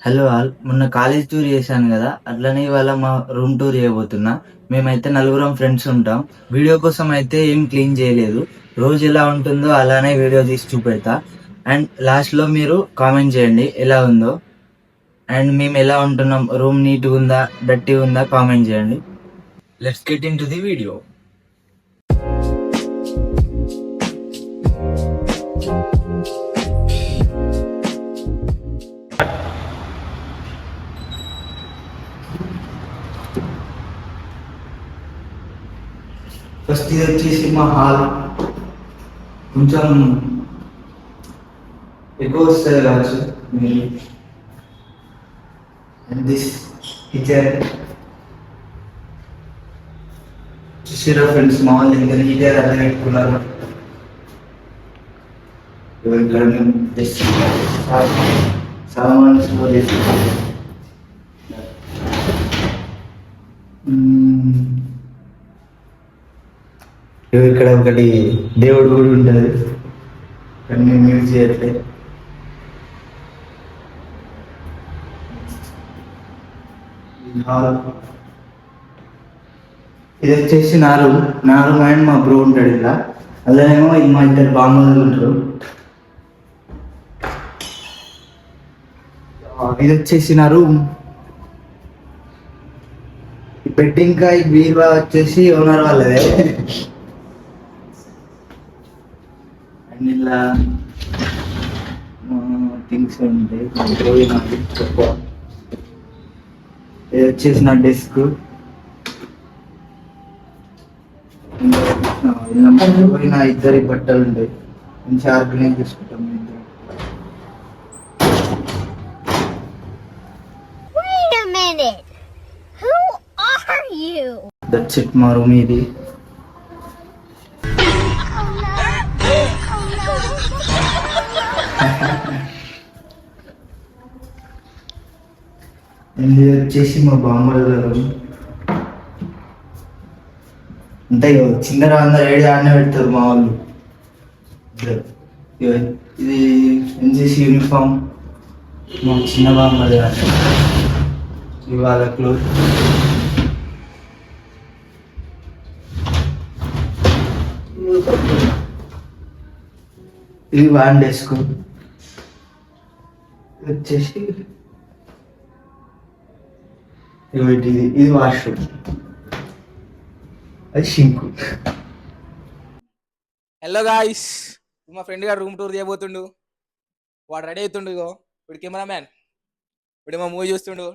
Hello all, మొన్న college tour చేశాను కదా, అట్లనే ఇవాళ మా రూమ్ టూర్ చేయబోతున్నా. మేమైతే నలుగురం ఫ్రెండ్స్ ఉంటాం. వీడియో కోసం అయితే ఏం క్లీన్ చేయలేదు. రోజు ఎలా ఉంటుందో అలానే వీడియో తీసి చూపెడతా. అండ్ లాస్ట్ లో మీరు కామెంట్ చేయండి ఎలా ఉందో. అండ్ మేము ఎలా ఉంటున్నాం, రూమ్ నీట్గా ఉందా డర్టీగా ఉందా కామెంట్ చేయండి. Let's get in to the video. First ఇది వచ్చేసి మా హాల్. కొంచెం ఎక్కువ వస్తుంది కావచ్చు మీరు. అండ్ దిస్ కిచెన్ చూసారా ఫ్రెండ్స్, మా వాళ్ళు ఎంత నీట్గా అర్థం పెట్టుకున్నారు. ఇక్కడ మేము జస్ట్ సామాన్ స్టోర్ చేసుకుంటాం. ఇక్కడ ఒకటి దేవుడు గుడి ఉంటుంది, కానీ మేము యూజ్ చేయట్లేదు. ఇది వచ్చేసి నా రూమ్ అండ్ మా బ్రో ఉంటాడు ఇలా. అలానేమో ఇది మా ఇద్దరు బామ్మలు ఉంటారు. ఇది వచ్చేసి నా రూమ్. ఈ బెడ్ ఇంకా ఈ బీరువా వచ్చేసి ఓనర్ వాళ్ళదే. అండ్ ఇలా థింగ్స్ ఉంటాయి. ఇది వచ్చేసి నా డెస్క్. నా ఇద్దరి బట్టలు ఉంటాయి, మంచి ఆర్గనైజ్ చేసుకుంటాం. దట్స్ ఇట్, మా రూమ్ ఇది. ఇది వచ్చేసి మా బామ్మల రూమ్. అంటే చిన్నగా అందరు ఏడు ఆడనే పెడతారు మా వాళ్ళు. ఇది ఎన్సీసీ యూనిఫామ్ మా చిన్న బామ్మది. ఇవాళ క్లోత్. ఇది వాన్ డెస్క్. వచ్చేసి ఇది వాష్రూమ్, అది షింకు. హలో గాయ్స్, మా ఫ్రెండ్ గారు రూమ్ టూర్ చేయబోతుండు. వాడు రెడీ అవుతుండు. ఇగో ఇప్పుడు కెమెరా మ్యాన్, ఇప్పుడు మా మూవీ చూస్తుండు.